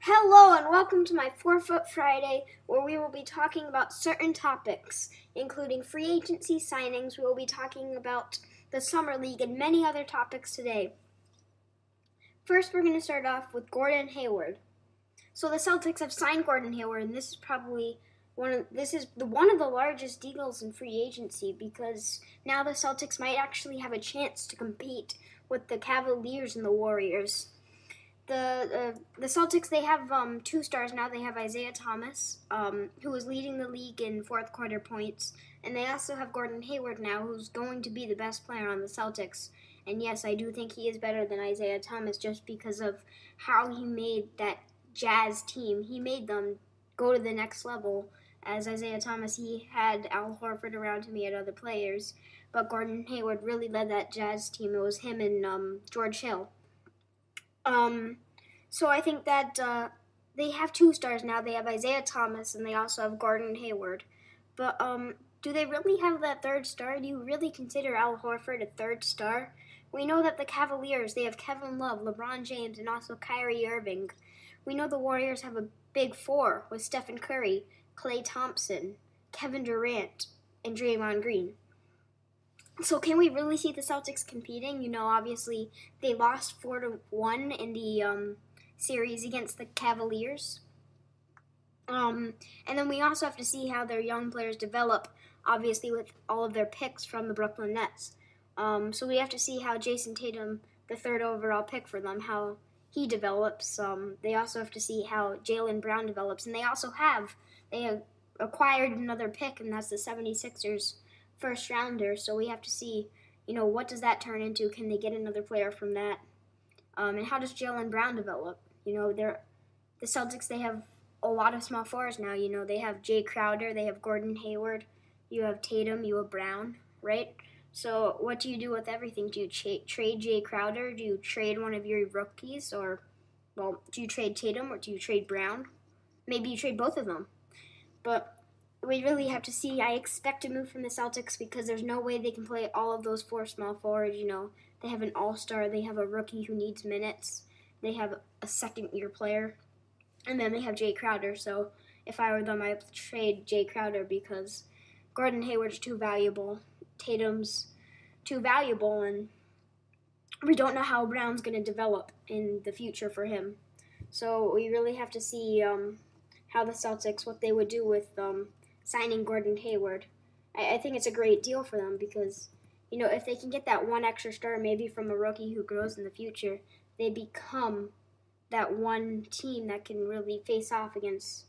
Hello and welcome to my 4-Foot Friday, where we will be talking about certain topics, including free agency signings. We will be talking about the Summer League and many other topics today. First, we're going to start off with Gordon Hayward. So the Celtics have signed Gordon Hayward, and this is probably one of the largest deals in free agency, because now the Celtics might actually have a chance to compete with the Cavaliers and the Warriors. The Celtics, they have 2 stars now. They have Isaiah Thomas, who is leading the league in fourth quarter points, and they also have Gordon Hayward now, who's going to be the best player on the Celtics. And yes, I do think he is better than Isaiah Thomas just because of how he made that Jazz team. He made them go to the next level. As Isaiah Thomas, he had Al Horford around him, he had other players, but Gordon Hayward really led that Jazz team. It was him and George Hill. So I think that they have 2 stars now. They have Isaiah Thomas and they also have Gordon Hayward. But do they really have that 3rd star? Do you really consider Al Horford a 3rd star? We know that the Cavaliers, they have Kevin Love, LeBron James, and also Kyrie Irving. We know the Warriors have a big 4 with Stephen Curry, Klay Thompson, Kevin Durant, and Draymond Green. So can we really see the Celtics competing? You know, obviously they lost 4-1 in the series against the Cavaliers. And then we also have to see how their young players develop, obviously with all of their picks from the Brooklyn Nets. So we have to see how Jason Tatum, the 3rd overall pick for them, how he develops. They also have to see how Jaylen Brown develops. And they have acquired another pick, and that's the 76ers first rounder, so we have to see, what does that turn into? Can they get another player from that? And how does Jaylen Brown develop? The Celtics, they have a lot of small forwards now. They have Jay Crowder, they have Gordon Hayward, you have Tatum, you have Brown, right? So what do you do with everything? Do you trade Jay Crowder? Do you trade one of your rookies? Or, do you trade Tatum or do you trade Brown? Maybe you trade both of them. But we really have to see. I expect a move from the Celtics because there's no way they can play all of those 4 small forwards. They have an all-star, they have a rookie who needs minutes, they have a second-year player, and then they have Jay Crowder. So if I were them, I would trade Jay Crowder because Gordon Hayward's too valuable, Tatum's too valuable, and we don't know how Brown's going to develop in the future for him. So we really have to see how the Celtics, what they would do with signing Gordon Hayward. I think it's a great deal for them because, if they can get that 1 extra star maybe from a rookie who grows in the future, they become that one team that can really face off against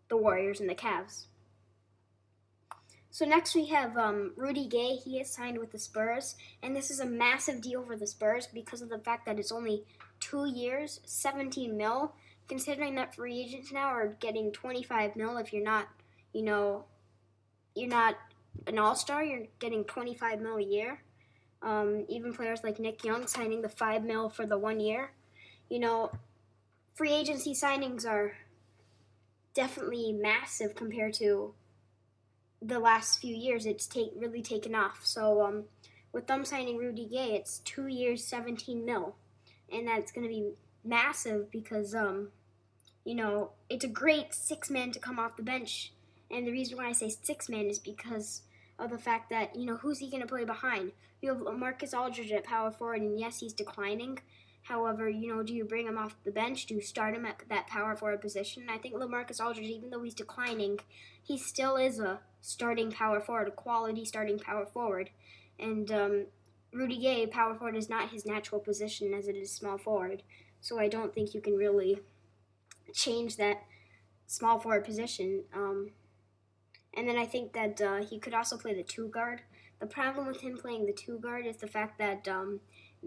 the Warriors and the Cavs. So next we have Rudy Gay. He is signed with the Spurs, and this is a massive deal for the Spurs because of the fact that it's only 2 years, $17 million, considering that free agents now are getting $25 million if you're not an all-star, you're getting $25 million a year. Even players like Nick Young signing the $5 million for the 1 year. Free agency signings are definitely massive compared to the last few years. It's really taken off. So with them signing Rudy Gay, it's 2 years, $17 million, and that's going to be massive because it's a great 6-man to come off the bench. And the reason why I say 6-man is because of the fact that, who's he going to play behind? You have LaMarcus Aldridge at power forward, and yes, he's declining. However, do you bring him off the bench? Do you start him at that power forward position? I think LaMarcus Aldridge, even though he's declining, he still is a starting power forward, a quality starting power forward. And Rudy Gay, power forward, is not his natural position as it is small forward. So I don't think you can really change that small forward position. And then I think that he could also play the 2 guard. The problem with him playing the 2 guard is the fact that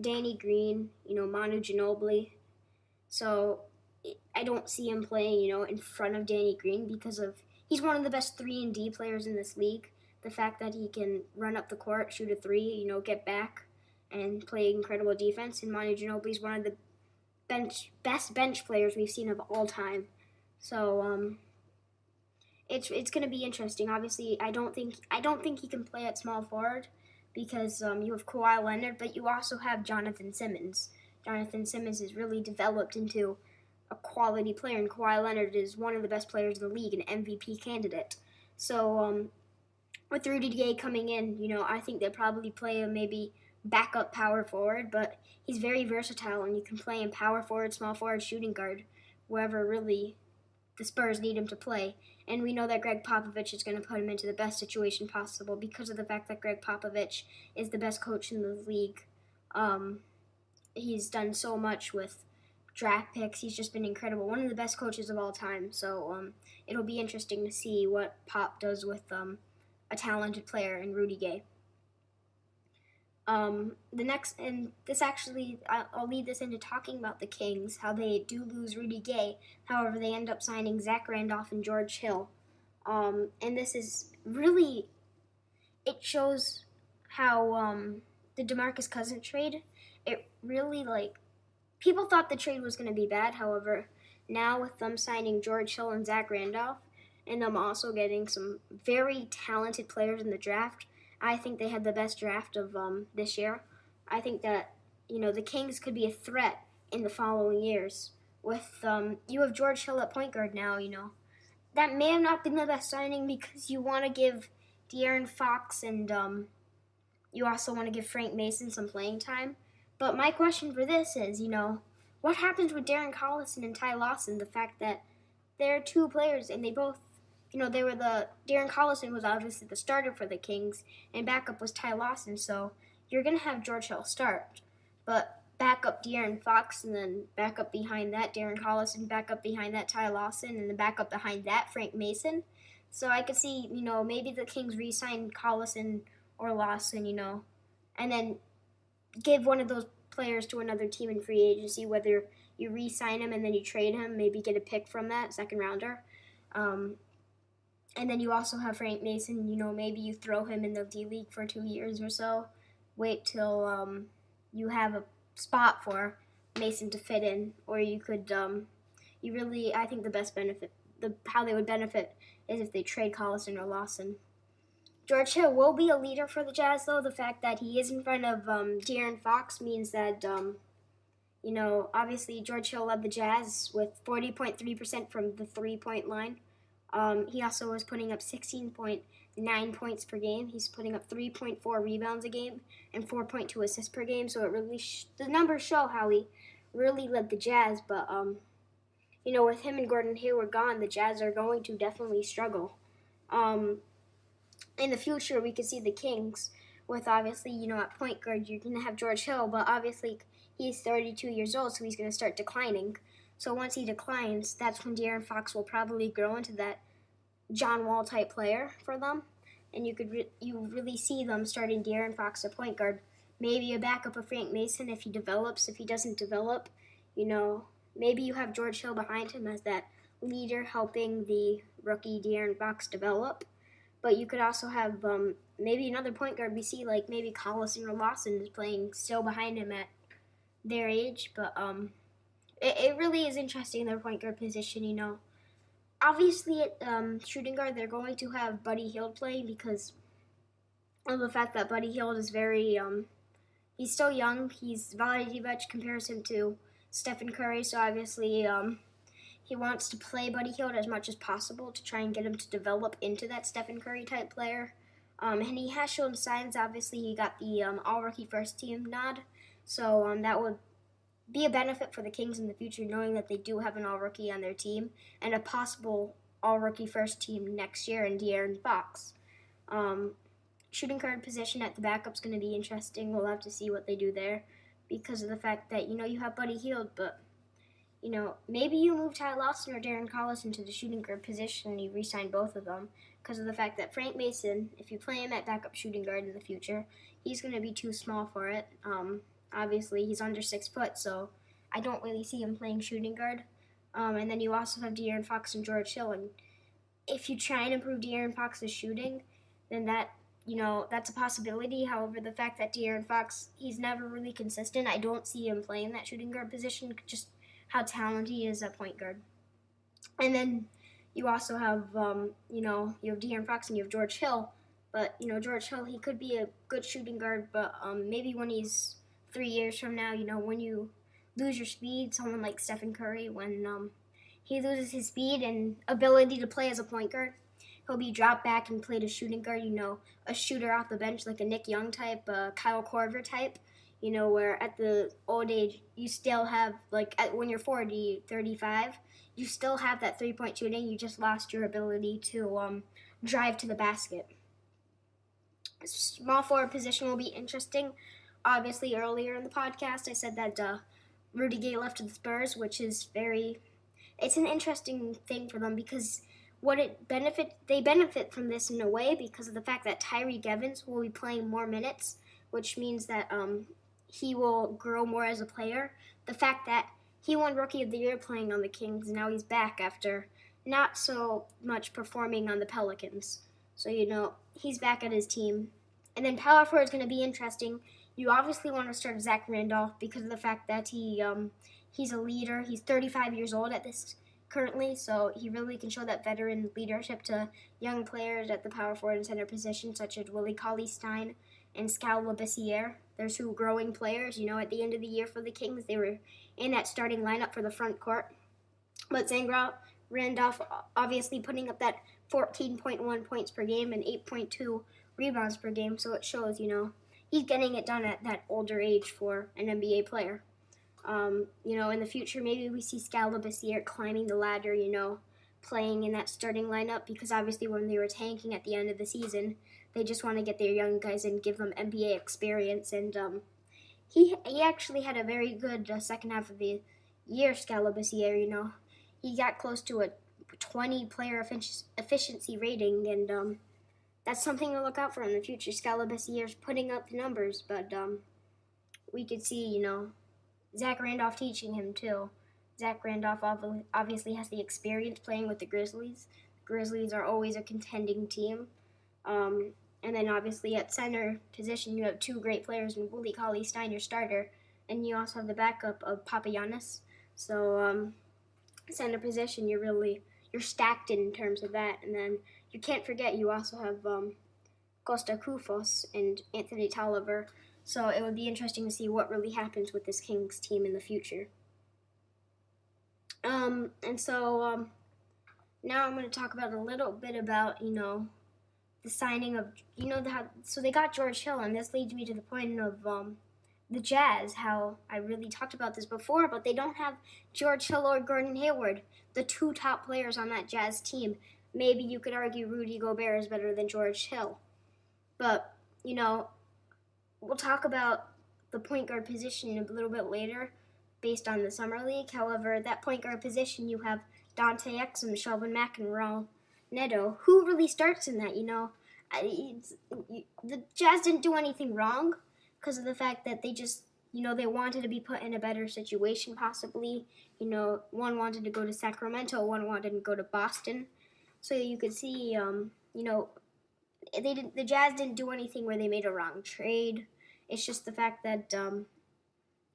Danny Green, Manu Ginobili. So I don't see him playing, in front of Danny Green because he's one of the best 3-and-D players in this league. The fact that he can run up the court, shoot a 3, get back, and play incredible defense. And Manu Ginobili is one of the best bench players we've seen of all time. So it's going to be interesting. Obviously, I don't think he can play at small forward because you have Kawhi Leonard, but you also have Jonathan Simmons. Jonathan Simmons is really developed into a quality player, and Kawhi Leonard is one of the best players in the league, an MVP candidate. So with Rudy coming in, I think they'll probably play a maybe backup power forward, but he's very versatile, and you can play him power forward, small forward, shooting guard, wherever really the Spurs need him to play. And we know that Greg Popovich is going to put him into the best situation possible because of the fact that Greg Popovich is the best coach in the league. He's done so much with draft picks. He's just been incredible. One of the best coaches of all time. So it'll be interesting to see what Pop does with a talented player in Rudy Gay. I'll lead this into talking about the Kings, how they do lose Rudy Gay. However, they end up signing Zach Randolph and George Hill. And this is really, it shows how the DeMarcus Cousins trade, it really, people thought the trade was going to be bad. However, now with them signing George Hill and Zach Randolph, and them also getting some very talented players in the draft, I think they had the best draft of this year. I think that, the Kings could be a threat in the following years. With you have George Hill at point guard now, That may have not been the best signing because you want to give De'Aaron Fox and you also want to give Frank Mason some playing time. But my question for this is, what happens with Darren Collison and Ty Lawson? The fact that they're two players and they both, Darren Collison was obviously the starter for the Kings and backup was Ty Lawson. So you're going to have George Hill start, but backup De'Aaron Fox and then backup behind that Darren Collison, backup behind that Ty Lawson, and then backup behind that Frank Mason. So I could see, maybe the Kings re-sign Collison or Lawson, and then give one of those players to another team in free agency, whether you re-sign him and then you trade him, maybe get a pick from that second rounder. And then you also have Frank Mason, maybe you throw him in the D-League for 2 years or so. Wait till you have a spot for Mason to fit in. Or you could, I think the best benefit, how they would benefit is if they trade Collison or Lawson. George Hill will be a leader for the Jazz, though. The fact that he is in front of De'Aaron Fox means that, obviously George Hill led the Jazz with 40.3% from the three-point line. He also was putting up 16.9 points per game. He's putting up 3.4 rebounds a game and 4.2 assists per game. So it really the numbers show how he really led the Jazz. But with him and Gordon Hayward gone, the Jazz are going to definitely struggle. In the future, we could see the Kings with obviously at point guard you're going to have George Hill, but obviously he's 32 years old, so he's going to start declining. So once he declines, that's when De'Aaron Fox will probably grow into that John Wall type player for them, and you really see them starting De'Aaron Fox at point guard, maybe a backup of Frank Mason if he develops. If he doesn't develop, maybe you have George Hill behind him as that leader helping the rookie De'Aaron Fox develop. But you could also have maybe another point guard we see, like maybe Collison or Lawson is playing still behind him at their age. But it really is interesting, their point guard position, Obviously, at shooting guard, they're going to have Buddy Hield playing because of the fact that Buddy Hield is very, he's still young. Vlahovic compares him to Stephen Curry, so obviously he wants to play Buddy Hield as much as possible to try and get him to develop into that Stephen Curry type player. And he has shown signs. Obviously, he got the All-Rookie First Team nod, so that would be a benefit for the Kings in the future, knowing that they do have an All-Rookie on their team and a possible All-Rookie First Team next year in De'Aaron Fox. Shooting guard position at the backup's going to be interesting. We'll have to see what they do there because of the fact that, you have Buddy Hield, but maybe you move Ty Lawson or Darren Collison to the shooting guard position and you re-sign both of them because of the fact that Frank Mason, if you play him at backup shooting guard in the future, he's going to be too small for it. Obviously, he's under 6 foot, so I don't really see him playing shooting guard. And then you also have De'Aaron Fox and George Hill, and if you try and improve De'Aaron Fox's shooting, then that's a possibility. However, the fact that De'Aaron Fox, he's never really consistent, I don't see him playing that shooting guard position, just how talented he is at point guard. And then you also have, you have De'Aaron Fox and you have George Hill. But, George Hill, he could be a good shooting guard, but maybe when he's 3 years from now, when you lose your speed, someone like Stephen Curry, when he loses his speed and ability to play as a point guard, he'll be dropped back and played as shooting guard, a shooter off the bench like a Nick Young type, Kyle Korver type, where at the old age, you still have, when you're 40, 35, you still have that three-point shooting. You just lost your ability to drive to the basket. Small forward position will be interesting. Obviously, earlier in the podcast, I said that Rudy Gay left to the Spurs, which is it's an interesting thing for them because they benefit from this in a way because of the fact that Tyreke Evans will be playing more minutes, which means that he will grow more as a player. The fact that he won Rookie of the Year playing on the Kings, and now he's back after not so much performing on the Pelicans. So, he's back at his team. And then power forward is going to be interesting. You obviously want to start Zach Randolph because of the fact that he's a leader. He's 35 years old at this currently, so he really can show that veteran leadership to young players at the power forward and center position, such as Willie Cauley-Stein and Skal Labissiere. They're two growing players. At the end of the year for the Kings, they were in that starting lineup for the front court. But Zach Randolph obviously putting up that 14.1 points per game and 8.2 rebounds per game, so it shows, he's getting it done at that older age for an NBA player. In the future, maybe we see Skal Labissiere climbing the ladder, playing in that starting lineup, because obviously when they were tanking at the end of the season, they just want to get their young guys and give them NBA experience, and he actually had a very good second half of the year, Skal Labissiere, he got close to a 20 player efficiency rating, and that's something to look out for in the future. Skal Labissiere's putting up the numbers, but we could see, Zach Randolph teaching him too. Zach Randolph obviously has the experience playing with the Grizzlies. The Grizzlies are always a contending team. And then obviously at center position, you have two great players in Willie Cauley-Stein, your starter, and you also have the backup of Papagiannis. So center position, you're stacked in terms of that. And then you can't forget you also have Costa Koufos and Anthony Tolliver. So it would be interesting to see what really happens with this Kings team in the future. Now I'm going to talk about a little bit about, the signing of, so they got George Hill, and this leads me to the point of the Jazz, how I really talked about this before, but they don't have George Hill or Gordon Hayward, the two top players on that Jazz team. Maybe you could argue Rudy Gobert is better than George Hill. But, we'll talk about the point guard position a little bit later based on the Summer League. However, that point guard position, you have Dante Exum, Shelvin Mack, and Raul Neto. Who really starts in that, the Jazz didn't do anything wrong because of the fact that they just, they wanted to be put in a better situation possibly. One wanted to go to Sacramento, one wanted to go to Boston. So you could see, the Jazz didn't do anything where they made a wrong trade. It's just the fact that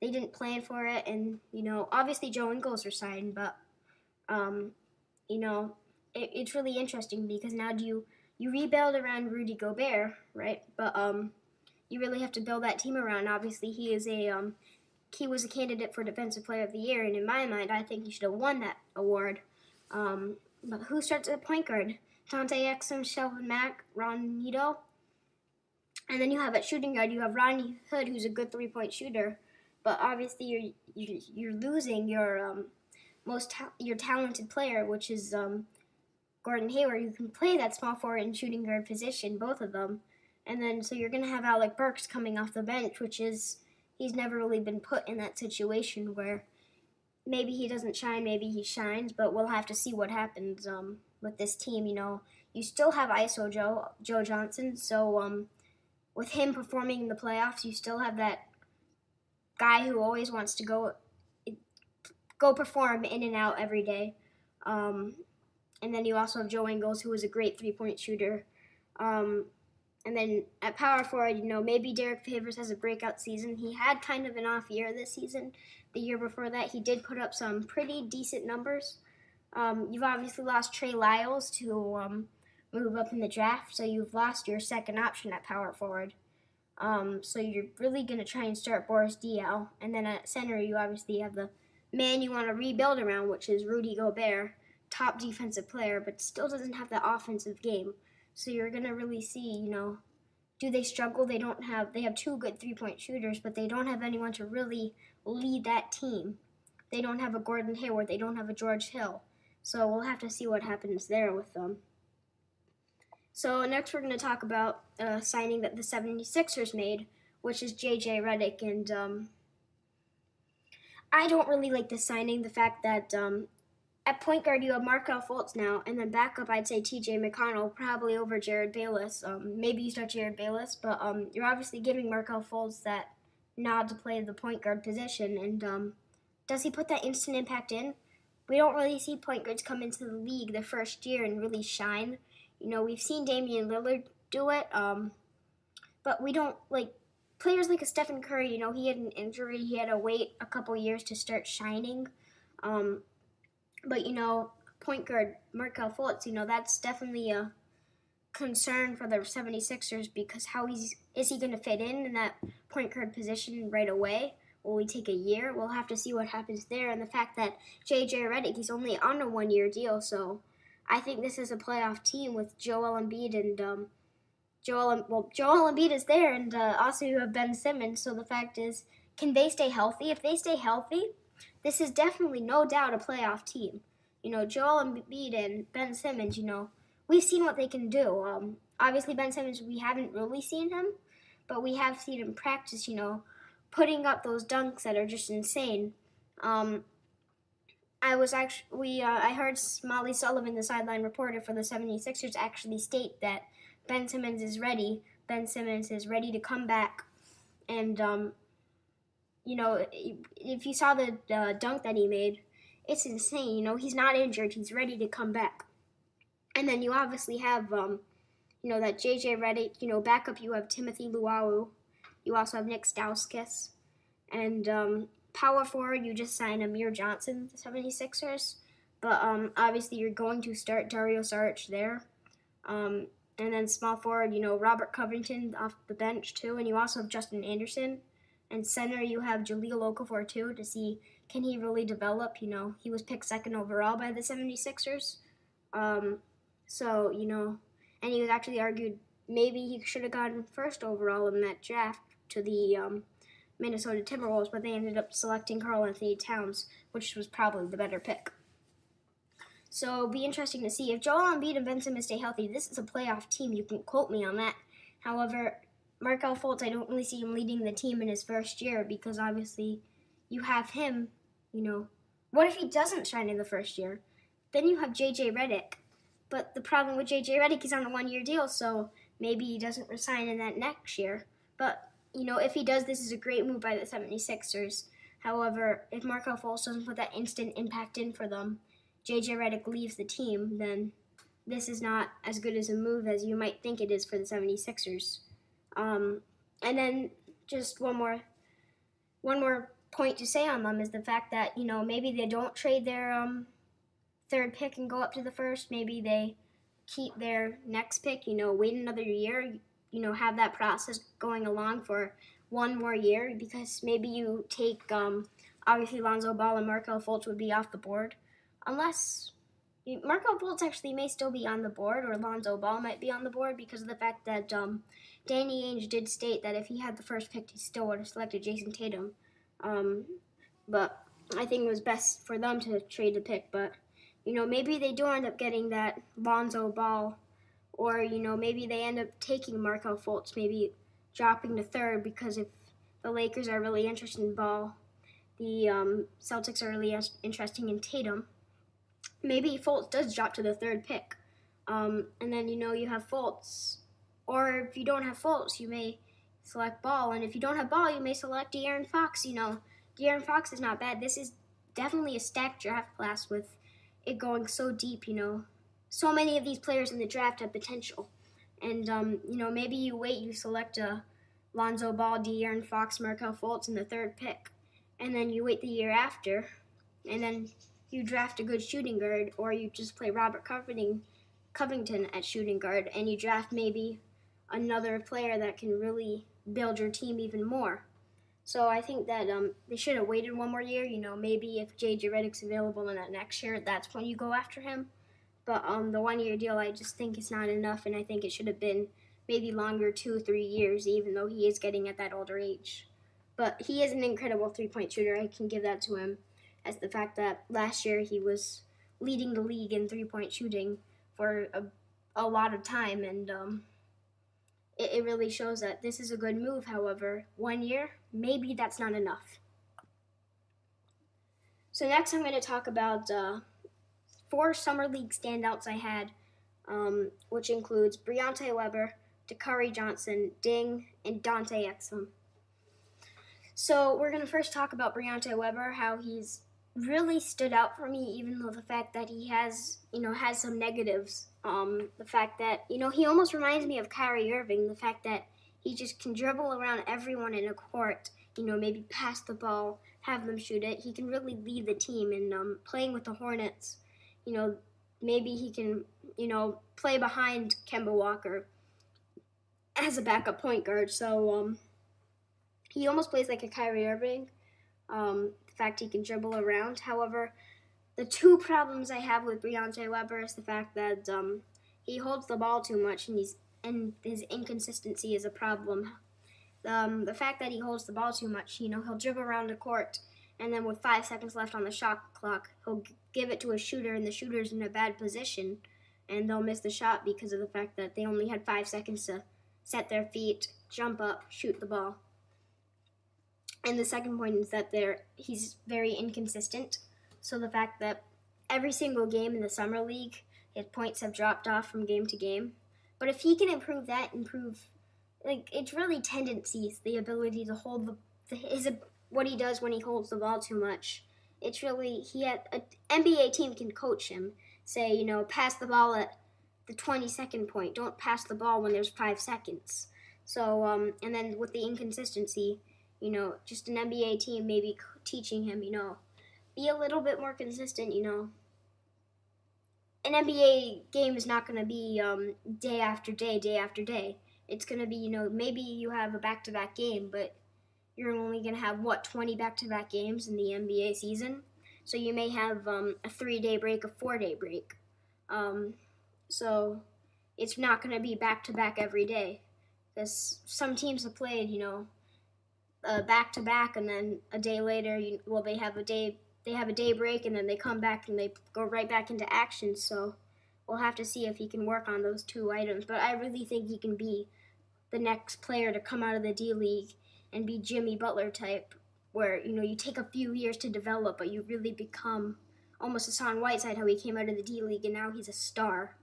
they didn't plan for it, and obviously Joe Ingles resigned, but it's really interesting because now you rebuild around Rudy Gobert, right? But you really have to build that team around. Obviously, he was a candidate for Defensive Player of the Year, and in my mind, I think he should have won that award. But who starts at point guard? Dante Exum, Shelvin Mack, Ron Neto. And then you have at shooting guard, you have Rodney Hood, who's a good three-point shooter. But obviously, you're losing your your talented player, which is Gordon Hayward, who can play that small forward and shooting guard position, both of them. And then so you're going to have Alec Burks coming off the bench, which is he's never really been put in that situation where maybe he doesn't shine, maybe he shines, but we'll have to see what happens with this team. You still have ISO Joe Johnson, so with him performing in the playoffs, you still have that guy who always wants to go perform in and out every day. And then you also have Joe Ingles, who is a great three-point shooter. And then at power forward, maybe Derek Favors has a breakout season. He had kind of an off year this season. The year before that, he did put up some pretty decent numbers. You've obviously lost Trey Lyles to move up in the draft, so you've lost your second option at power forward. So you're really going to try and start Boris Diaw. And then at center, you obviously have the man you want to rebuild around, which is Rudy Gobert, top defensive player, but still doesn't have the offensive game. So you're going to really see, do they struggle? They have two good three-point shooters, but they don't have anyone to really lead that team. They don't have a Gordon Hayward. They don't have a George Hill. So we'll have to see what happens there with them. So next we're going to talk about a signing that the 76ers made, which is J.J. Redick. And I don't really like this signing, the fact that at point guard you have Markelle Fultz now, and then backup I'd say T.J. McConnell, probably over Jared Bayless. Maybe you start Jared Bayless, but you're obviously giving Markelle Fultz that nod to play the point guard position. And does he put that instant impact in? We don't really see point guards come into the league the first year and really shine. We've seen Damian Lillard do it, but we don't, players like a Stephen Curry, he had an injury. He had to wait a couple years to start shining. But, point guard Markelle Fultz, that's definitely a concern for the 76ers because is he going to fit in that point guard position right away? Will he take a year? We'll have to see what happens there. And the fact that J.J. Redick, he's only on a one-year deal, so I think this is a playoff team with Joel Embiid and Joel Embiid is there, and also you have Ben Simmons. So the fact is, can they stay healthy? If they stay healthy, this is definitely no doubt a playoff team. Joel Embiid and Ben Simmons, we've seen what they can do. Obviously, Ben Simmons, we haven't really seen him, but we have seen him practice, putting up those dunks that are just insane. I heard Molly Sullivan, the sideline reporter for the 76ers, actually state that Ben Simmons is ready. Ben Simmons is ready to come back. And, if you saw the dunk that he made, it's insane. He's not injured. He's ready to come back. And then you obviously have, that J.J. Redick, backup you have Timothy Luwawu. You also have Nick Stauskas. And power forward, you just signed Amir Johnson, the 76ers. But obviously you're going to start Dario Saric there. And then small forward, Robert Covington off the bench too. And you also have Justin Anderson. And center, you have Jahlil Okafor too, to see can he really develop. He was picked second overall by the 76ers. And he was actually argued maybe he should have gotten first overall in that draft to the Minnesota Timberwolves, but they ended up selecting Karl-Anthony Towns, which was probably the better pick. So it'll be interesting to see. If Joel Embiid and Ben Simmons stay healthy, this is a playoff team. You can quote me on that. However, Markelle Fultz, I don't really see him leading the team in his first year because obviously you have him, What if he doesn't shine in the first year? Then you have J.J. Redick. But the problem with J.J. Redick, he's on a one-year deal, so maybe he doesn't resign in that next year. But, if he does, this is a great move by the 76ers. However, if Markelle Fultz doesn't put that instant impact in for them, J.J. Redick leaves the team, then this is not as good as a move as you might think it is for the 76ers. And then just one more point to say on them is the fact that, maybe they don't trade their third pick and go up to the first. Maybe they keep their next pick, wait another year, have that process going along for one more year because maybe you take, obviously Lonzo Ball and Markelle Fultz would be off the board. Unless Markelle Fultz actually may still be on the board or Lonzo Ball might be on the board because of the fact that Danny Ainge did state that if he had the first pick, he still would have selected Jason Tatum. But I think it was best for them to trade the pick. But, maybe they do end up getting that Lonzo Ball or, maybe they end up taking Markelle Fultz, maybe dropping to third because if the Lakers are really interested in Ball, the Celtics are really interested in Tatum. Maybe Fultz does drop to the third pick. And then, you have Fultz. Or if you don't have Fultz, you may select Ball. And if you don't have Ball, you may select De'Aaron Fox. De'Aaron Fox is not bad. This is definitely a stacked draft class with it going so deep, So many of these players in the draft have potential. And, maybe you wait, you select Lonzo Ball, De'Aaron Fox, Markelle Fultz in the third pick. And then you wait the year after. And then you draft a good shooting guard, or you just play Robert Covington at shooting guard, and you draft maybe another player that can really build your team even more. So I think that they should have waited one more year. Maybe if J.J. Redick's available in that next year, that's when you go after him. But the 1 year deal, I just think it's not enough, and I think it should have been maybe longer, 2-3 years, even though he is getting at that older age. But he is an incredible three-point shooter. I can give that to him, as the fact that last year he was leading the league in three-point shooting for a lot of time, and it really shows that this is a good move. However, 1 year, maybe that's not enough. So next I'm going to talk about 4 Summer League standouts I had, which includes Briante Weber, Dakari Johnson, Ding, and Dante Exum. So we're going to first talk about Briante Weber, how he's really stood out for me, even though the fact that he has some negatives. The fact that, he almost reminds me of Kyrie Irving, the fact that he just can dribble around everyone in a court, maybe pass the ball, have them shoot it. He can really lead the team, and playing with the Hornets, maybe he can, play behind Kemba Walker as a backup point guard. So he almost plays like a Kyrie Irving. The fact he can dribble around. However, the 2 problems I have with Briante Weber is the fact that he holds the ball too much, and his inconsistency is a problem. The fact that he holds the ball too much, he'll dribble around the court, and then with 5 seconds left on the shot clock, he'll give it to a shooter, and the shooter's in a bad position, and they'll miss the shot because of the fact that they only had 5 seconds to set their feet, jump up, shoot the ball. And the second point is that he's very inconsistent. So the fact that every single game in the Summer League, his points have dropped off from game to game. But if he can improve that, it's really tendencies, the ability to hold what he does when he holds the ball too much. It's really, an NBA team can coach him. Say, pass the ball at the 20-second point. Don't pass the ball when there's 5 seconds. So, and then with the inconsistency, just an NBA team maybe teaching him, be a little bit more consistent, An NBA game is not going to be day after day, day after day. It's going to be, maybe you have a back-to-back game, but you're only going to have, 20 back-to-back games in the NBA season? So you may have a 3-day break, a 4-day break. So it's not going to be back-to-back every day. Because some teams have played, back-to-back, and then a day later, they have a day break, and then they come back and they go right back into action. So we'll have to see if he can work on those 2 items. But I really think he can be the next player to come out of the D-League and be Jimmy Butler type, where, you take a few years to develop, but you really become almost Hassan Whiteside, how he came out of the D-League, and now he's a star.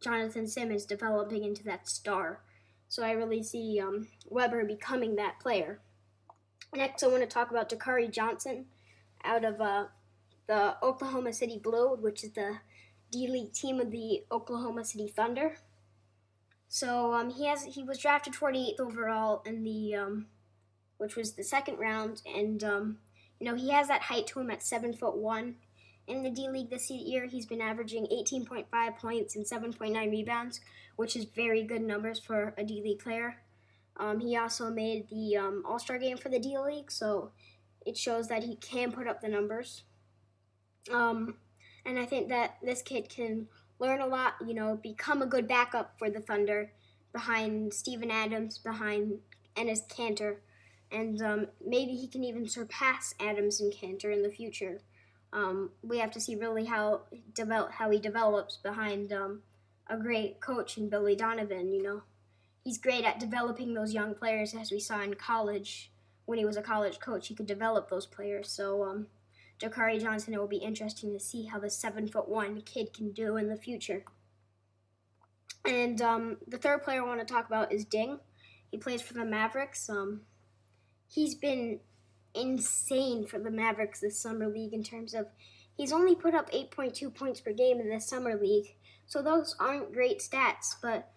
Jonathan Simmons developing into that star. So I really see Weber becoming that player. Next, I want to talk about Dakari Johnson out of the Oklahoma City Blue, which is the D-League team of the Oklahoma City Thunder. So he was drafted 48th overall in the which was the second round, and he has that height to him at 7'1". In the D-League this year, he's been averaging 18.5 points and 7.9 rebounds, which is very good numbers for a D-League player. He also made the All-Star game for the D-League, so it shows that he can put up the numbers. And I think that this kid can learn a lot, become a good backup for the Thunder behind Steven Adams, behind Enes Kanter, and maybe he can even surpass Adams and Kanter in the future. We have to see really how he develops behind a great coach in Billy Donovan, He's great at developing those young players, as we saw in college. When he was a college coach, he could develop those players. So, Dakari Johnson, it will be interesting to see how the 7'1" kid can do in the future. And the third player I want to talk about is Ding. He plays for the Mavericks. He's been insane for the Mavericks this summer league in terms of he's only put up 8.2 points per game in this summer league. So those aren't great stats, but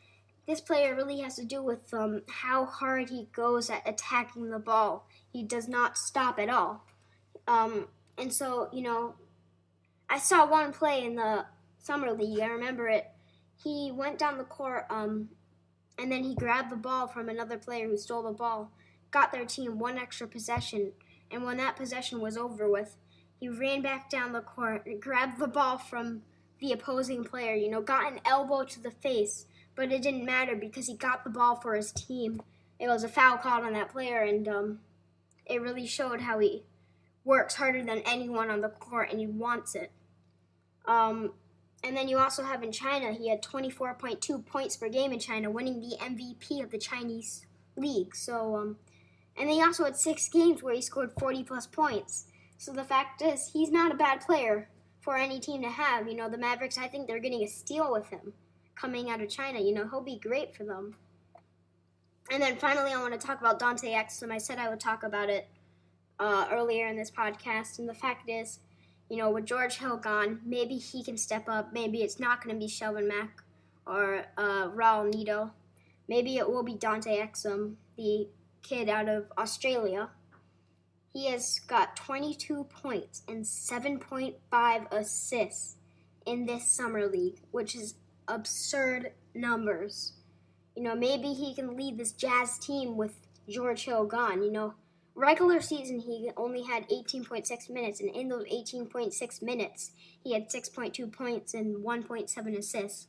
this player really has to do with how hard he goes at attacking the ball. He does not stop at all. And so, I saw one play in the summer league. I remember it. He went down the court, and then he grabbed the ball from another player who stole the ball, got their team one extra possession, and when that possession was over with, he ran back down the court and grabbed the ball from the opposing player, got an elbow to the face, but it didn't matter because he got the ball for his team. It was a foul called on that player, and it really showed how he works harder than anyone on the court, and he wants it. And then you also have in China, he had 24.2 points per game in China, winning the MVP of the Chinese league. So, and then he also had 6 games where he scored 40-plus points. So the fact is, he's not a bad player for any team to have. The Mavericks, I think they're getting a steal with him coming out of China. He'll be great for them. And then finally, I want to talk about Dante Exum. I said I would talk about it earlier in this podcast. And the fact is, with George Hill gone, maybe he can step up. Maybe it's not going to be Shelvin Mack or Raul Neto. Maybe it will be Dante Exum, the kid out of Australia. He has got 22 points and 7.5 assists in this summer league, which is absurd numbers. Maybe he can lead this Jazz team with George Hill gone. Regular season, he only had 18.6 minutes, and in those 18.6 minutes, he had 6.2 points and 1.7 assists.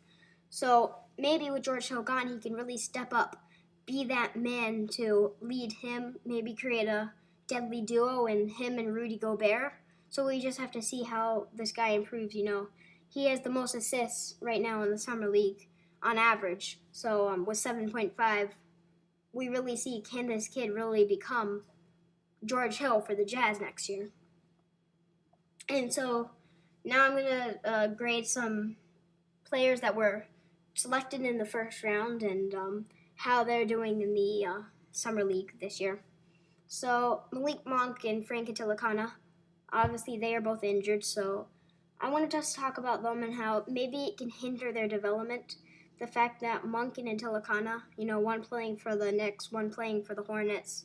So maybe with George Hill gone, he can really step up, be that man to lead him, maybe create a deadly duo in him and Rudy Gobert. So we just have to see how this guy improves. He has the most assists right now in the summer league on average. So with 7.5, we really see, can this kid really become George Hill for the Jazz next year? And so now I'm going to grade some players that were selected in the first round and how they're doing in the summer league this year. So Malik Monk and Frank Ntilikana, obviously they are both injured, so I want to just talk about them and how maybe it can hinder their development. The fact that Monk and Ntilikana, one playing for the Knicks, one playing for the Hornets,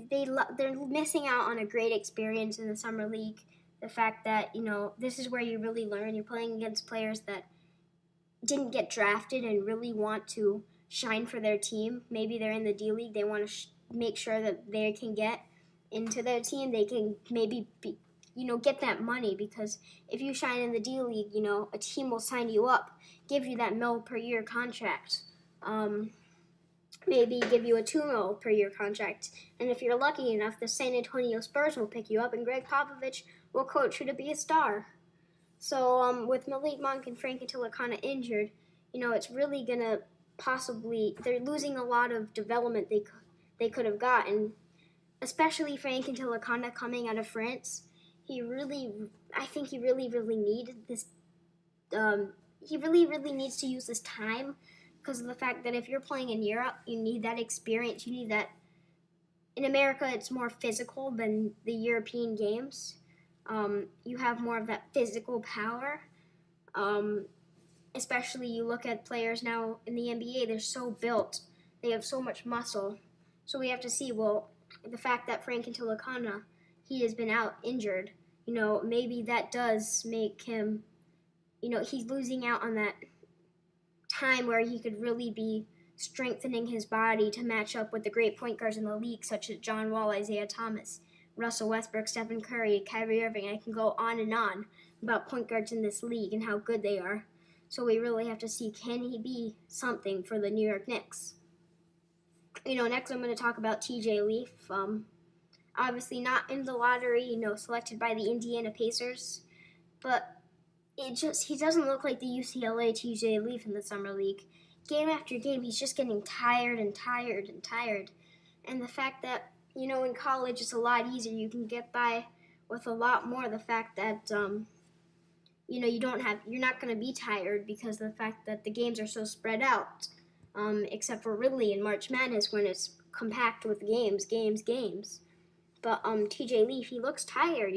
they're missing out on a great experience in the summer league. The fact that, this is where you really learn. You're playing against players that didn't get drafted and really want to shine for their team. Maybe they're in the D League. They want to make sure that they can get into their team. They can maybe get that money, because if you shine in the D League, a team will sign you up, give you that $1 per year contract. Maybe give you a $2 per year contract. And if you're lucky enough, the San Antonio Spurs will pick you up, and Greg Popovich will coach you to be a star. So with Malik Monk and Frank Ntilikana injured, it's really going to they're losing a lot of development they could have gotten, especially Frank Ntilikana coming out of France. I think he really needed this. He really needs to use this time, because of the fact that if you're playing in Europe, you need that experience. You need that. In America, it's more physical than the European games. You have more of that physical power. Especially you look at players now in the NBA, they're so built. They have so much muscle. So we have to see, the fact that Frank Ntilikana, he has been out injured, maybe that does make him, he's losing out on that time where he could really be strengthening his body to match up with the great point guards in the league, such as John Wall, Isaiah Thomas, Russell Westbrook, Stephen Curry, Kyrie Irving. I can go on and on about point guards in this league and how good they are. So we really have to see, can he be something for the New York Knicks? Next I'm going to talk about TJ Leaf. Obviously not in the lottery, selected by the Indiana Pacers. But he doesn't look like the UCLA TJ Leaf in the summer league. Game after game, he's just getting tired and tired and tired. And the fact that, in college it's a lot easier. You can get by with a lot more. The fact that, you're not going to be tired because of the fact that the games are so spread out, except for really in March Madness when it's compact with games. But TJ Leaf, he looks tired,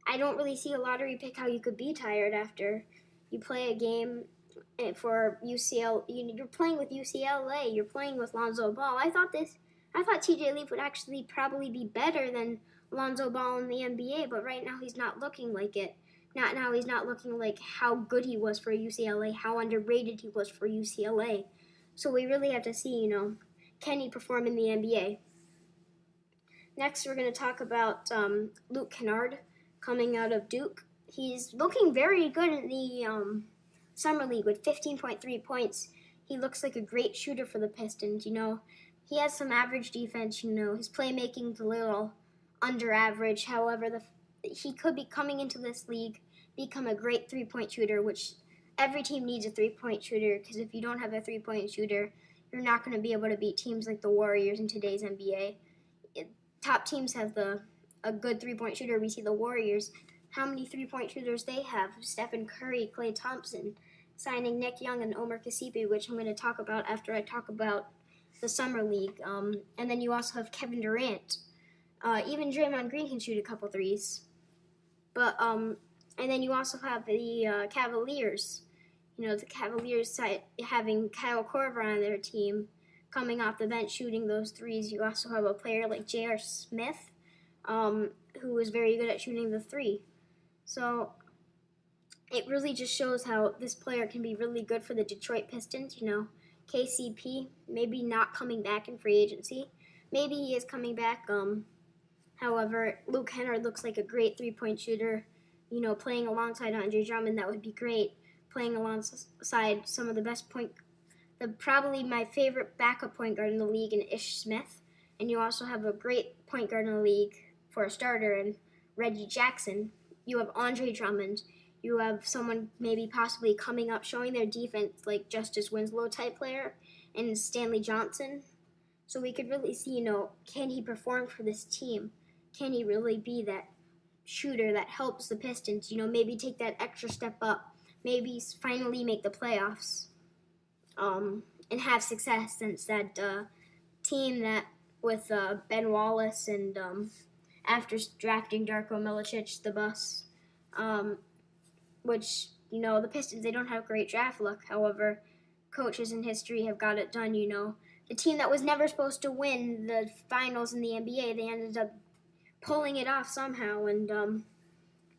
I don't really see a lottery pick how you could be tired after you play a game for UCLA. You're playing with UCLA. You're playing with Lonzo Ball. I thought TJ Leaf would actually probably be better than Lonzo Ball in the NBA, but right now he's not looking like it. Not now he's not looking like how good he was for UCLA, how underrated he was for UCLA. So we really have to see, can he perform in the NBA? Next, we're going to talk about Luke Kennard coming out of Duke. He's looking very good in the Summer League with 15.3 points. He looks like a great shooter for the Pistons, He has some average defense, His playmaking's a little under average. However, he could be coming into this league, become a great three-point shooter, which every team needs a three-point shooter, because if you don't have a three-point shooter, you're not going to be able to beat teams like the Warriors in today's NBA. Top teams have a good three-point shooter. We see the Warriors, how many three-point shooters they have. Stephen Curry, Klay Thompson, signing Nick Young and Omar Kasipi, which I'm going to talk about after I talk about the Summer League. And then you also have Kevin Durant. Even Draymond Green can shoot a couple threes. But and then you also have the Cavaliers. The Cavaliers having Kyle Korver on their team, coming off the bench shooting those threes. You also have a player like J.R. Smith, who is very good at shooting the three. So it really just shows how this player can be really good for the Detroit Pistons. KCP maybe not coming back in free agency. Maybe he is coming back. However, Luke Kennard looks like a great three-point shooter. Playing alongside Andre Drummond, that would be great. Playing alongside some of the best probably my favorite backup point guard in the league in Ish Smith. And you also have a great point guard in the league for a starter in Reggie Jackson. You have Andre Drummond. You have someone maybe possibly coming up showing their defense like Justice Winslow type player and Stanley Johnson. So we could really see, can he perform for this team? Can he really be that shooter that helps the Pistons, maybe take that extra step up, maybe finally make the playoffs, and have success since that team that with Ben Wallace and after drafting Darko Milicic, the bus, which, the Pistons, they don't have great draft luck. However, coaches in history have got it done, The team that was never supposed to win the finals in the NBA, they ended up pulling it off somehow, and,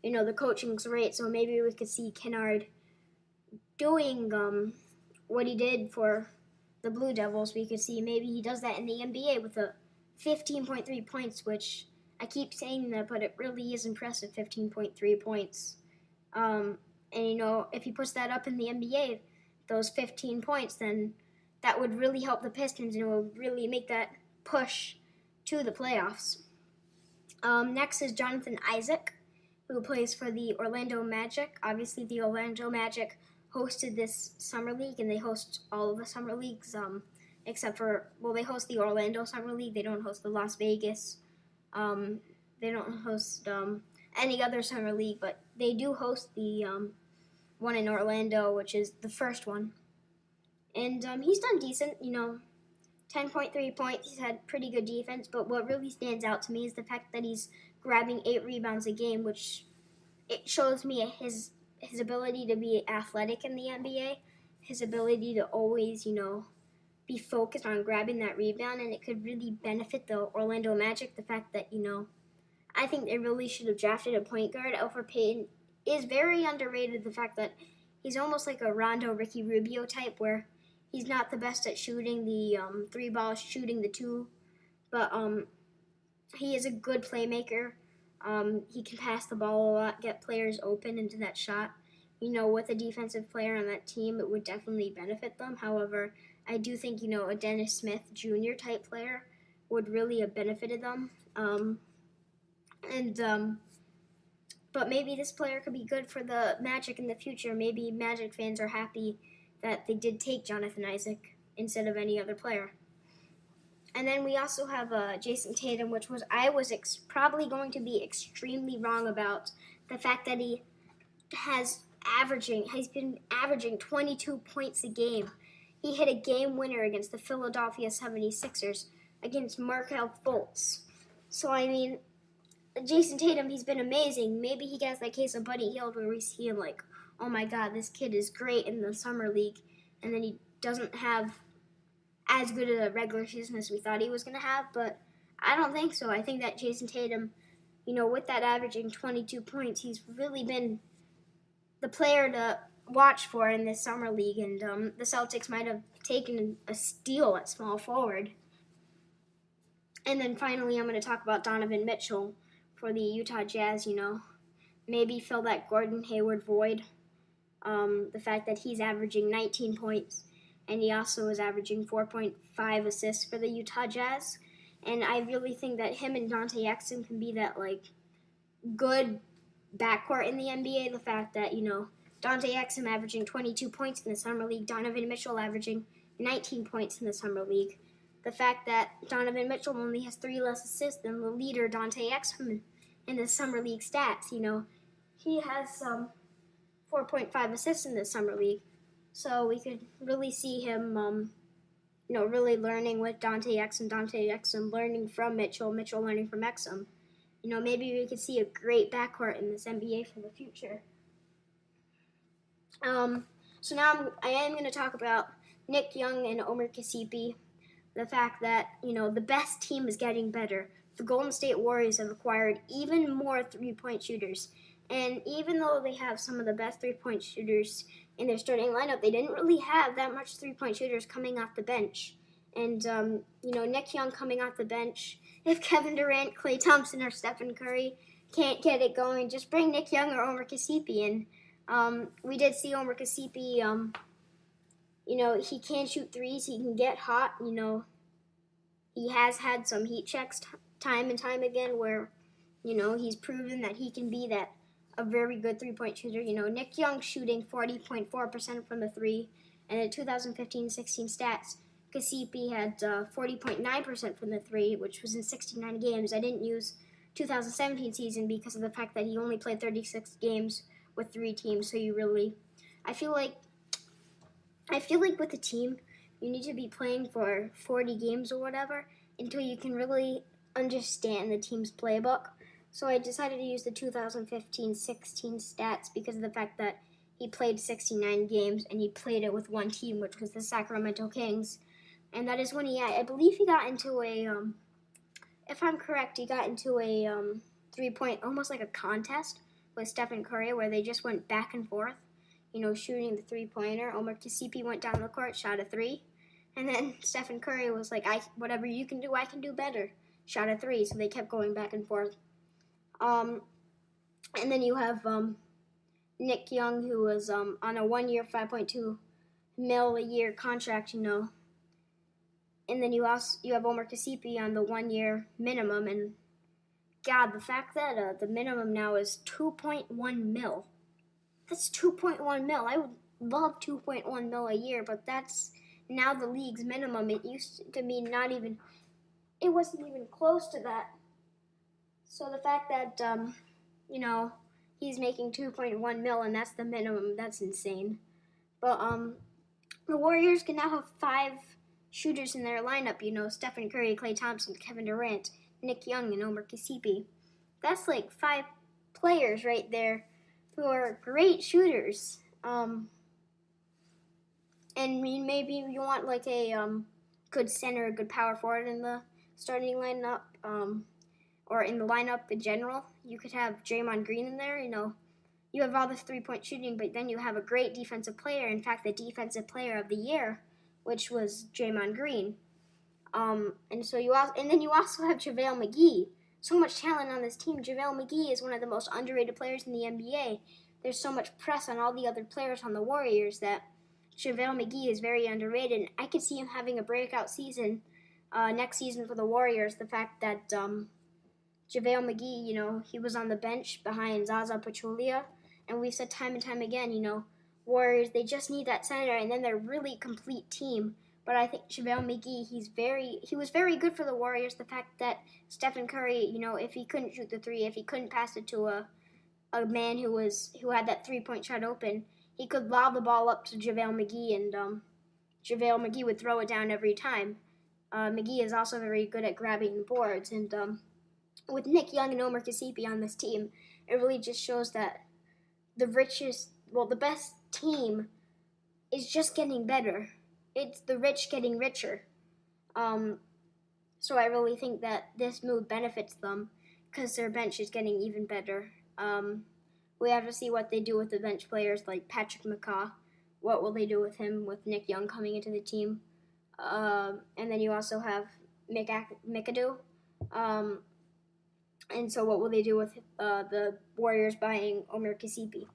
the coaching's great, so maybe we could see Kennard doing what he did for the Blue Devils. We could see maybe he does that in the NBA with a 15.3 points, which I keep saying that, but it really is impressive, 15.3 points. And, if he puts that up in the NBA, those 15 points, then that would really help the Pistons, and it would really make that push to the playoffs. Next is Jonathan Isaac, who plays for the Orlando Magic. Obviously, the Orlando Magic hosted this summer league, and they host all of the summer leagues, except for, they host the Orlando Summer League. They don't host the Las Vegas. They don't host any other summer league, but they do host the one in Orlando, which is the first one. And he's done decent, 10.3 points. He's had pretty good defense, but what really stands out to me is the fact that he's grabbing 8 rebounds a game, which it shows me his ability to be athletic in the NBA, his ability to always, be focused on grabbing that rebound, and it could really benefit the Orlando Magic. The fact that, I think they really should have drafted a point guard. Elfrid Payton is very underrated. The fact that he's almost like a Rondo, Ricky Rubio type, where he's not the best at shooting the 3 balls, shooting the 2, but he is a good playmaker. He can pass the ball a lot, get players open into that shot. With a defensive player on that team, it would definitely benefit them. However, I do think, a Dennis Smith Jr. type player would really have benefited them. But maybe this player could be good for the Magic in the future. Maybe Magic fans are happy that they did take Jonathan Isaac instead of any other player. And then we also have Jason Tatum, which I was probably going to be extremely wrong about the fact that he's been averaging 22 points a game. He hit a game winner against the Philadelphia 76ers against Markelle Fultz. So, Jason Tatum, he's been amazing. Maybe he gets that case of Buddy Hield where we see him like, oh my God, this kid is great in the summer league, and then he doesn't have as good a regular season as we thought he was going to have, but I don't think so. I think that Jason Tatum with that averaging 22 points, he's really been the player to watch for in this summer league, and the Celtics might have taken a steal at small forward. And then finally, I'm going to talk about Donovan Mitchell for the Utah Jazz. Maybe fill that Gordon Hayward void. The fact that he's averaging 19 points, and he also is averaging 4.5 assists for the Utah Jazz. And I really think that him and Dante Exum can be that good backcourt in the NBA. The fact that Dante Exum averaging 22 points in the summer league, Donovan Mitchell averaging 19 points in the summer league. The fact that Donovan Mitchell only has 3 less assists than the leader Dante Exum in the summer league stats. He has 4.5 assists in the summer league, so we could really see him, really learning with Dante Exum learning from Mitchell learning from Exum. Maybe we could see a great backcourt in this NBA for the future. So now I am going to talk about Nick Young and Omer Kasipi. The fact that, the best team is getting better. The Golden State Warriors have acquired even more three-point shooters. And even though they have some of the best three-point shooters in their starting lineup, they didn't really have that much three-point shooters coming off the bench. And, Nick Young coming off the bench, if Kevin Durant, Klay Thompson, or Stephen Curry can't get it going, just bring Nick Young or Omer Kasipi in. We did see Omer Kasipi, he can shoot threes, he can get hot, he has had some heat checks time and time again where, he's proven that he can be a very good three-point shooter. Nick Young shooting 40.4% from the three, and in 2015-16 stats, Kasipi had 40.9% from the three, which was in 69 games. I didn't use 2017 season because of the fact that he only played 36 games with 3 teams, so I feel like with a team, you need to be playing for 40 games or whatever until you can really understand the team's playbook. So I decided to use the 2015-16 stats because of the fact that he played 69 games and he played it with one team, which was the Sacramento Kings. And that is when I believe he got into if I'm correct, he got into a 3-point, almost like a contest with Stephen Curry where they just went back and forth, shooting the three-pointer. Omer Kasipi went down the court, shot a 3. And then Stephen Curry was like, whatever you can do, I can do better. Shot a 3, so they kept going back and forth. And then you have Nick Young, who was on a 1-year, $5.2 million a year contract, And then you have Omer Kasipi on the 1-year minimum, and God, the fact that the minimum now is $2.1 million. That's $2.1 million. I would love $2.1 million a year, but that's now the league's minimum. It used to be it wasn't even close to that. So the fact that, he's making $2.1 million and that's the minimum, that's insane. But the Warriors can now have 5 shooters in their lineup, Stephen Curry, Klay Thompson, Kevin Durant, Nick Young, and Omer Kasipi. That's 5 players right there who are great shooters. And maybe you want a good center, a good power forward in the starting lineup, or in the lineup in general. You could have Draymond Green in there. You have all this three-point shooting, but then you have a great defensive player. In fact, the defensive player of the year, which was Draymond Green. And then you also have JaVale McGee. So much talent on this team. JaVale McGee is one of the most underrated players in the NBA. There's so much press on all the other players on the Warriors that JaVale McGee is very underrated. And I could see him having a breakout season next season for the Warriors. The fact that JaVale McGee, he was on the bench behind Zaza Pachulia. And we've said time and time again, Warriors, they just need that center, and then they're really a complete team. But I think JaVale McGee, he was very good for the Warriors. The fact that Stephen Curry, if he couldn't shoot the 3, if he couldn't pass it to a man who had that 3-point shot open, he could lob the ball up to JaVale McGee, and JaVale McGee would throw it down every time. McGee is also very good at grabbing the boards, and with Nick Young and Omer Kasipi on this team, it really just shows that the best team is just getting better. It's the rich getting richer. So I really think that this move benefits them because their bench is getting even better. We have to see what they do with the bench players like Patrick McCaw. What will they do with him with Nick Young coming into the team? And then you also have McAdoo. And so what will they do with the Warriors buying Omer Kasipi?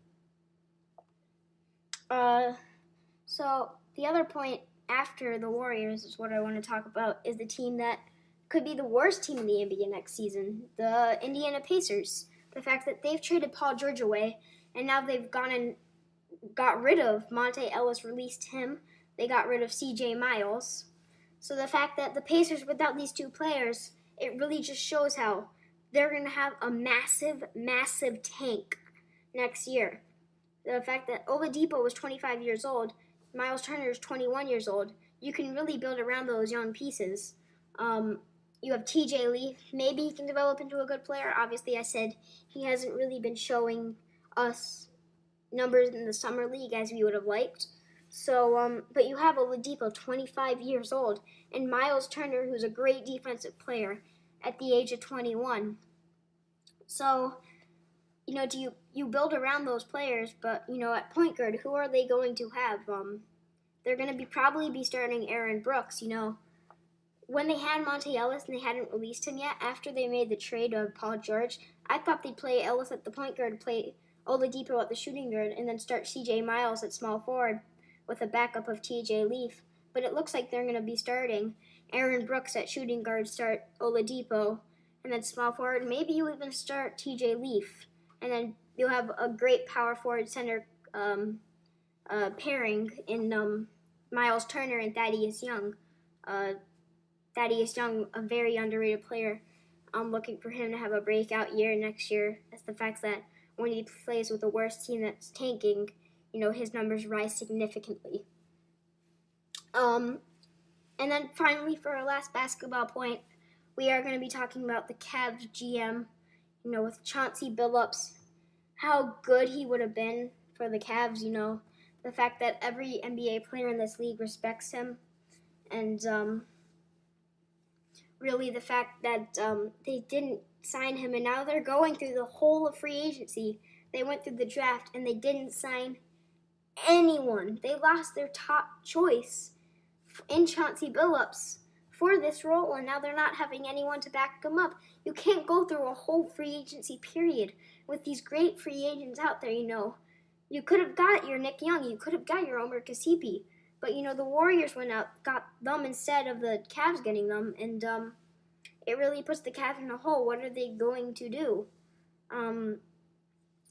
So the other point after the Warriors is what I want to talk about is the team that could be the worst team in the NBA next season, the Indiana Pacers. The fact that they've traded Paul George away, and now they've gone and got rid of Monte Ellis, released him. They got rid of CJ Miles. So the fact that the Pacers, without these two players, it really just shows how they're going to have a massive, massive tank next year. The fact that Oladipo was 25 years old, Miles Turner is 21 years old, you can really build around those young pieces. You have TJ Leaf. Maybe he can develop into a good player. Obviously, I said he hasn't really been showing us numbers in the summer league as we would have liked. So, but you have Oladipo, 25 years old, and Miles Turner, who's a great defensive player at the age of 21. So, do you build around those players, but, at point guard, who are they going to have? They're going to probably be starting Aaron Brooks, When they had Monte Ellis and they hadn't released him yet, after they made the trade of Paul George, I thought they'd play Ellis at the point guard, play Oladipo at the shooting guard, and then start CJ Miles at small forward with a backup of TJ Leaf. But it looks like they're going to be starting Aaron Brooks at shooting guard, start Oladipo, and then small forward. Maybe you even start TJ Leaf, and then you'll have a great power forward center pairing in Miles Turner and Thaddeus Young. Thaddeus Young, a very underrated player. I'm looking for him to have a breakout year next year. That's the fact that when he plays with the worst team that's tanking, his numbers rise significantly. And then finally, for our last basketball point, we are going to be talking about the Cavs GM, with Chauncey Billups, how good he would have been for the Cavs, the fact that every NBA player in this league respects him, and really the fact that they didn't sign him, and now they're going through the whole of free agency. They went through the draft, and they didn't sign anyone. They lost their top choice in Chauncey Billups for this role, and now they're not having anyone to back them up. You can't go through a whole free agency period with these great free agents out there, You could have got your Nick Young, you could have got your Omer Kasipi, but, the Warriors went out, got them instead of the Cavs getting them, and it really puts the Cavs in a hole. What are they going to do?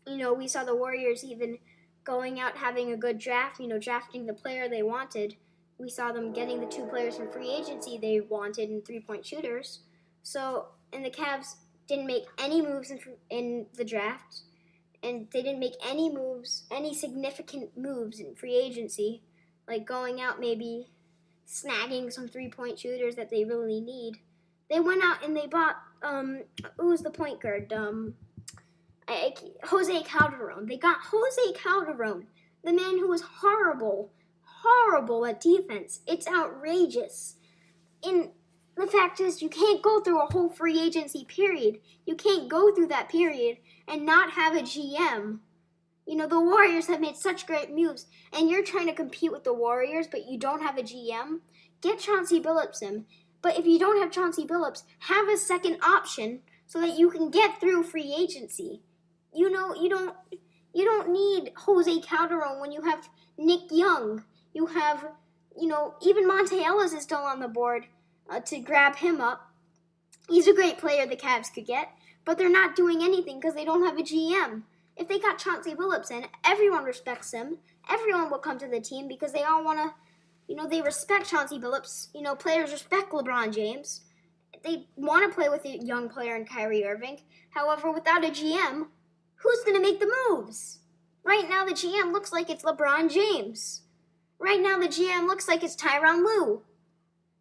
We saw the Warriors even going out having a good draft, drafting the player they wanted. We saw them getting the two players from free agency they wanted in three-point shooters. So, and the Cavs didn't make any moves in the draft, and they didn't make any significant moves in free agency, like going out maybe snagging some three-point shooters that they really need. They went out and they bought, who's the point guard? Jose Calderon. They got Jose Calderon, the man who was horrible at defense. It's outrageous. And the fact is, you can't go through a whole free agency period. You can't go through that period and not have a GM. The Warriors have made such great moves, and you're trying to compete with the Warriors, but you don't have a GM. Get Chauncey Billups in. But if you don't have Chauncey Billups, have a second option so that you can get through free agency. You don't need Jose Calderon when you have Nick Young. You have, even Monte Ellis is still on the board to grab him up. He's a great player the Cavs could get, but they're not doing anything because they don't have a GM. If they got Chauncey Billups in, everyone respects him. Everyone will come to the team because they all want to, they respect Chauncey Billups. Players respect LeBron James. They want to play with a young player in Kyrie Irving. However, without a GM, who's going to make the moves? Right now, the GM looks like it's LeBron James. Right now, the GM looks like it's Tyronn Lue.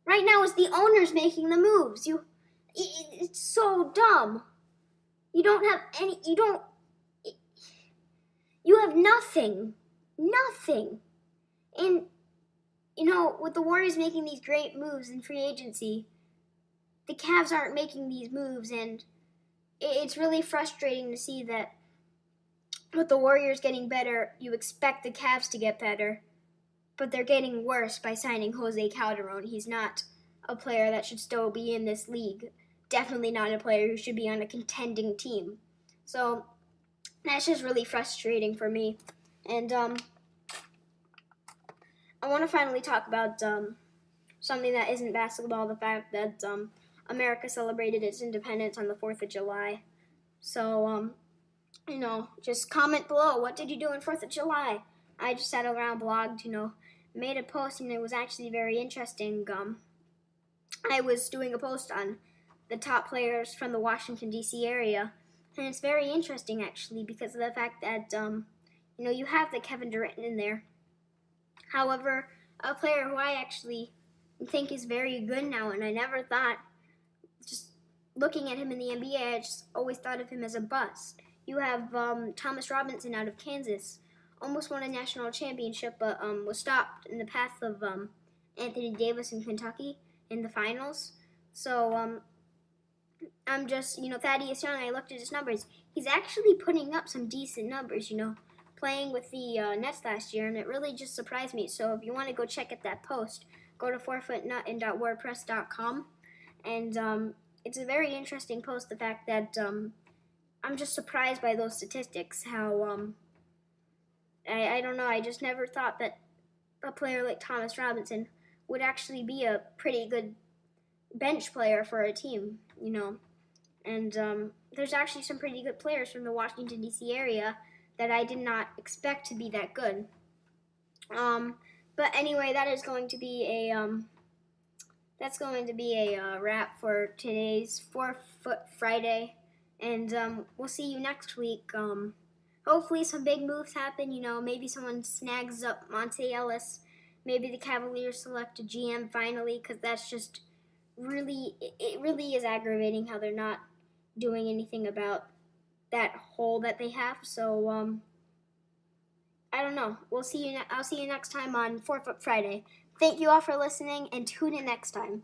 Right now, it's the owners making the moves. It's so dumb. You have nothing. Nothing. And, with the Warriors making these great moves in free agency, the Cavs aren't making these moves, and it's really frustrating to see that with the Warriors getting better, you expect the Cavs to get better, but they're getting worse by signing Jose Calderon. He's not a player that should still be in this league. Definitely not a player who should be on a contending team. So that's just really frustrating for me. And I want to finally talk about something that isn't basketball, the fact that America celebrated its independence on the 4th of July. So, just comment below. What did you do on 4th of July? I just sat around, blogged, made a post, and it was actually very interesting. I was doing a post on the top players from the Washington, D.C. area, and it's very interesting, actually, because of the fact that, you have the Kevin Durant in there. However, a player who I actually think is very good now, and I never thought, just looking at him in the NBA, I just always thought of him as a bust. You have Thomas Robinson out of Kansas, almost won a national championship, but was stopped in the path of Anthony Davis in Kentucky in the finals. So I'm just, Thaddeus Young, I looked at his numbers. He's actually putting up some decent numbers, playing with the Nets last year, and it really just surprised me. So if you want to go check out that post, go to 4footnut.wordpress.com, and it's a very interesting post, the fact that I'm just surprised by those statistics, how, I don't know, I just never thought that a player like Thomas Robinson would actually be a pretty good bench player for a team, and there's actually some pretty good players from the Washington, D.C. area that I did not expect to be that good. But anyway, that is going to be a wrap for today's 4-Foot Friday, and we'll see you next week. Hopefully some big moves happen, maybe someone snags up Monte Ellis, maybe the Cavaliers select a GM finally, because that's just it really is aggravating how they're not doing anything about that hole that they have. So I don't know. I'll see you next time on 4-Foot Friday. Thank you all for listening, and tune in next time.